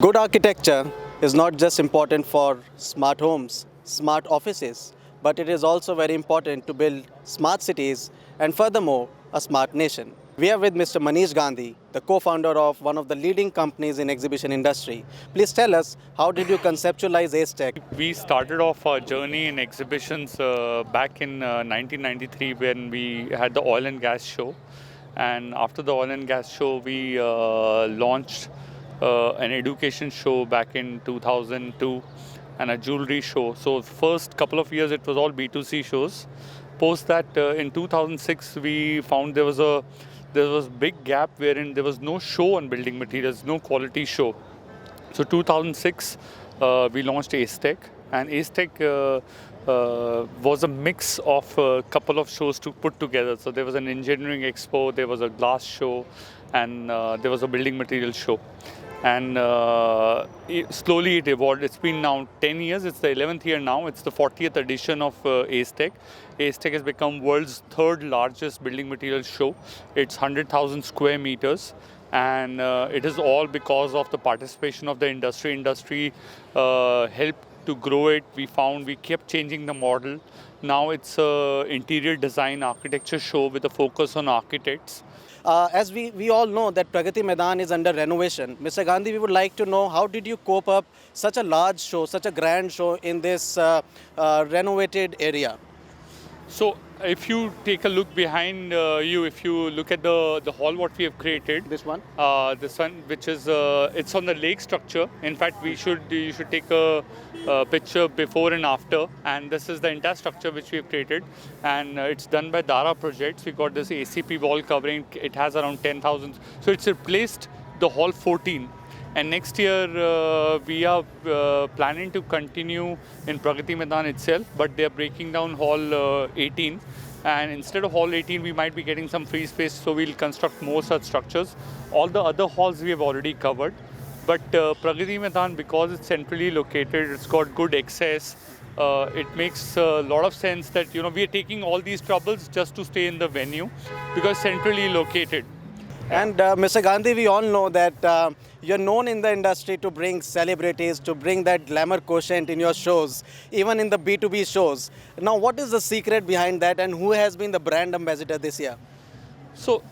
Good architecture is not just important for smart homes, smart offices, but it is also very important to build smart cities and furthermore a smart nation. We are with Mr. Manish Gandhi, the co-founder of one of the leading companies in exhibition industry. Please tell us, how did you conceptualize Ace Tech? We started off our journey in exhibitions back in 1993 when we had the oil and gas show. And after the oil and gas show, we launched an education show back in 2002 and a jewelry show. So first couple of years it was all B2C shows. Post that in 2006 we found there was big gap wherein there was no show on building materials, no quality show. So 2006, we launched Ace Tech, and Ace Tech was a mix of a couple of shows to put together. So there was an engineering expo, there was a glass show, and there was a building material show. And slowly it evolved. It's been now 10 years. It's the 11th year now. It's the 40th edition of Ace Tech. Ace Tech has become world's third largest building materials show. It's 100,000 square meters. And it is all because of the participation of the industry. Industry helped to grow it. We kept changing the model. Now it's a interior design architecture show with a focus on architects. As we all know that Pragati Maidan is under renovation. Mr. Gandhi, we would like to know, how did you cope up such a large show, such a grand show in this renovated area? So if you take a look behind you, if you look at the hall what we have created, This one? this one, which is it's on the lake structure. In fact, you should take a picture before and after. And this is the entire structure which we have created, and it's done by Dara Projects. We got this ACP wall covering. It has around 10,000. So it's replaced the hall 14. And next year, we are planning to continue in Pragati Maidan itself, but they are breaking down Hall 18. And instead of Hall 18, we might be getting some free space, so we'll construct more such structures. All the other halls we have already covered. But Pragati Maidan, because it's centrally located, it's got good access. It makes a lot of sense that we are taking all these troubles just to stay in the venue because centrally located. And Mr. Gandhi, we all know that you're known in the industry to bring celebrities, to bring that glamour quotient in your shows, even in the B2B shows. Now, what is the secret behind that, and who has been the brand ambassador this year? So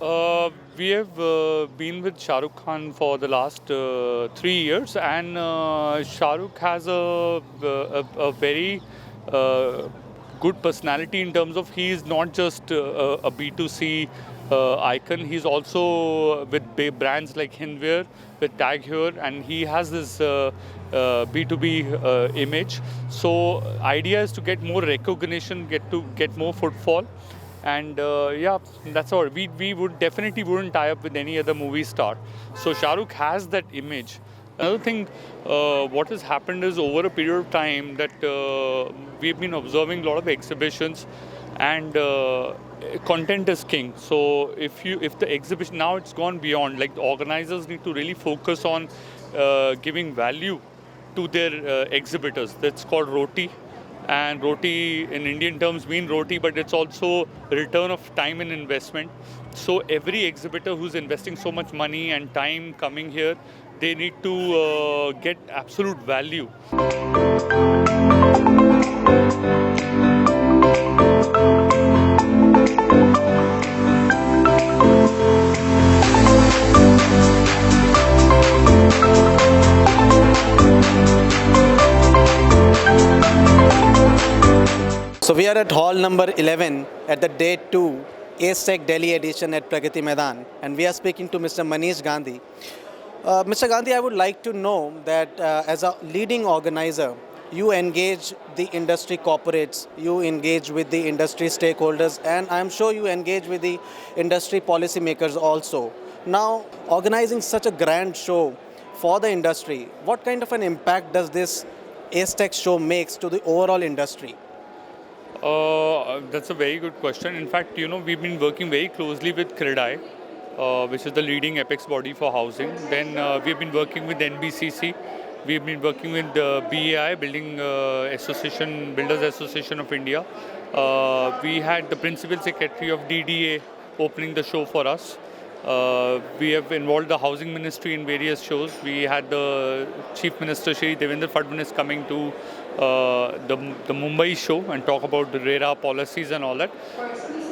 we have been with Shah Rukh Khan for the last 3 years, and Shah Rukh has a very good personality in terms of he is not just a B2C icon. He's also with brands like Hindwear, with Tag Heuer, and he has this B2B image. So idea is to get more recognition, get more footfall. And yeah, that's all. We wouldn't tie up with any other movie star. So Shah Rukh has that image. Another thing, what has happened is over a period of time that we've been observing a lot of exhibitions, and content is king. So if the exhibition, now it's gone beyond. Like, the organizers need to really focus on giving value to their exhibitors. That's called roti. And roti in Indian terms mean roti, but it's also a return of time and investment. So every exhibitor who's investing so much money and time coming here, they need to get absolute value. So we are at hall number 11 at the day 2 Ace Tech Delhi edition at Pragati Maidan, and we are speaking to Mr. Manish Gandhi. Mr. Gandhi, I would like to know that as a leading organizer, you engage the industry corporates, you engage with the industry stakeholders, and I'm sure you engage with the industry policymakers also. Now, organizing such a grand show for the industry, what kind of an impact does this Ace Tech show makes to the overall industry? That's a very good question. In fact, we've been working very closely with CREDAI, which is the leading apex body for housing. Then we've been working with NBCC. We've been working with BAI, Builders Association of India. We had the Principal Secretary of DDA opening the show for us. We have involved the housing ministry in various shows. We had the Chief Minister Shri Devendra Fadnavis coming to the Mumbai show and talk about the RERA policies and all that.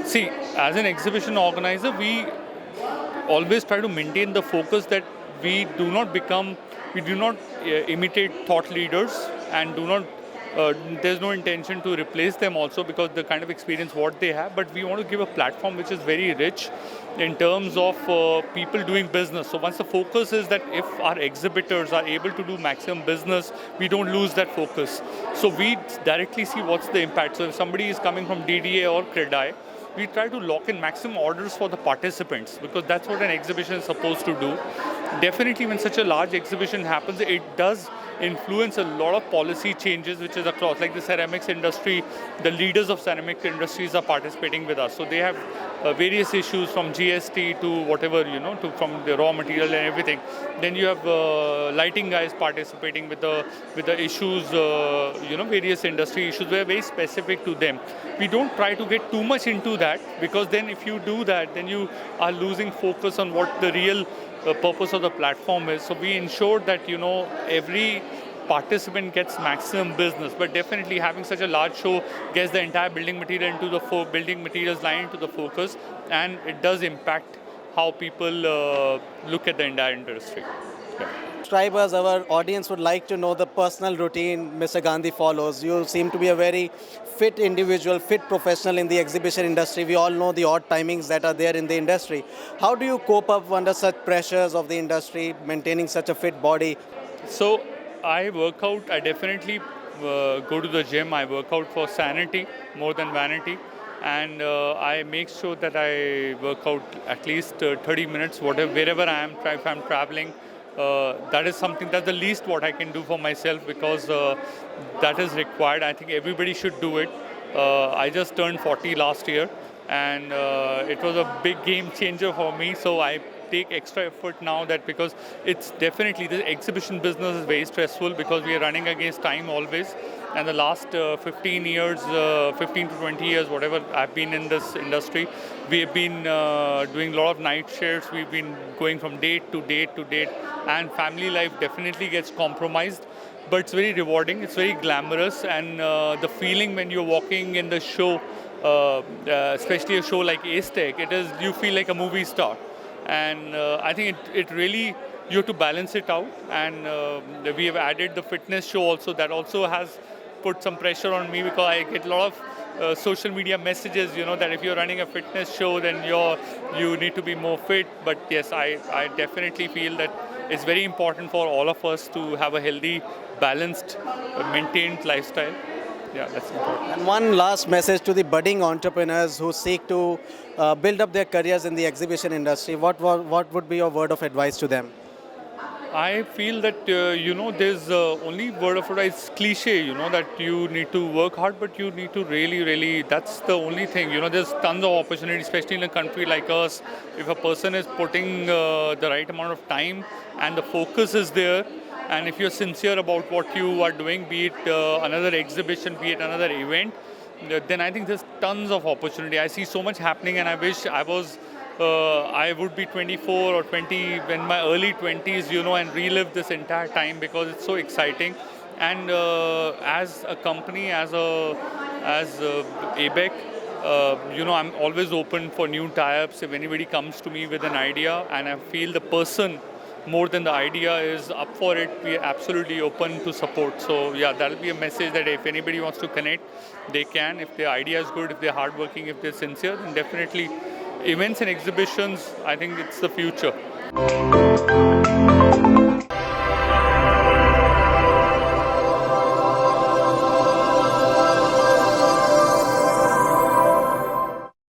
See, as an exhibition organizer, we always try to maintain the focus that we do not imitate thought leaders and do not there's no intention to replace them also, because the kind of experience what they have, but we want to give a platform which is very rich in terms of people doing business. So once the focus is that if our exhibitors are able to do maximum business, we don't lose that focus. So we directly see what's the impact. So if somebody is coming from DDA or CREDAI, we try to lock in maximum orders for the participants, because that's what an exhibition is supposed to do. Definitely when such a large exhibition happens, it does influence a lot of policy changes which is across, like the ceramics industry. The leaders of ceramic industries are participating with us, so they have various issues from GST to whatever, from the raw material and everything. Then you have lighting guys participating with the issues, various industry issues that are very specific to them. We don't try to get too much into that, because then if you do that, then you are losing focus on what the real purpose of the platform is. So we ensure that every participant gets maximum business, but definitely having such a large show gets the entire building material into the building materials line into the focus, and it does impact how people look at the entire industry. Yeah. Subscribers, our audience would like to know the personal routine Mr. Gandhi follows. You seem to be a very fit individual, fit professional in the exhibition industry. We all know the odd timings that are there in the industry. How do you cope up under such pressures of the industry, maintaining such a fit body? So I work out. I definitely go to the gym. I work out for sanity more than vanity. And I make sure that I work out at least 30 minutes, wherever I am, if I'm traveling. That is something, that's the least what I can do for myself, because that is required. I think everybody should do it. I just turned 40 last year, and it was a big game changer for me. So I take extra effort now, that because it's definitely, the exhibition business is very stressful, because we are running against time always. And the last 15 to 20 years, whatever I've been in this industry, we have been doing a lot of night shifts. We've been going from date to date to date, and family life definitely gets compromised. But it's very rewarding, it's very glamorous, and the feeling when you're walking in the show, especially a show like Aztec, you feel like a movie star. And I think it really, you have to balance it out. And we have added the fitness show also. That also has put some pressure on me, because I get a lot of social media messages, that if you're running a fitness show, then you need to be more fit. But yes, I definitely feel that it's very important for all of us to have a healthy, balanced, maintained lifestyle. Yeah, that's important. And one last message to the budding entrepreneurs who seek to build up their careers in the exhibition industry. What would be your word of advice to them? I feel that, there's only word of advice, cliche, that you need to work hard, but you need to really, that's the only thing. There's tons of opportunity, especially in a country like us. If a person is putting the right amount of time and the focus is there, and if you're sincere about what you are doing, be it another exhibition, be it another event, then I think there's tons of opportunity. I see so much happening, and I wish I would be 24 or 20 in my early 20s, and relive this entire time, because it's so exciting. And as a company, as ABEC, I'm always open for new tie-ups. If anybody comes to me with an idea and I feel the person more than the idea is up for it, we are absolutely open to support. So yeah, that'll be a message, that if anybody wants to connect, they can. If their idea is good, if they're hardworking, if they're sincere, then definitely events and exhibitions, I think it's the future.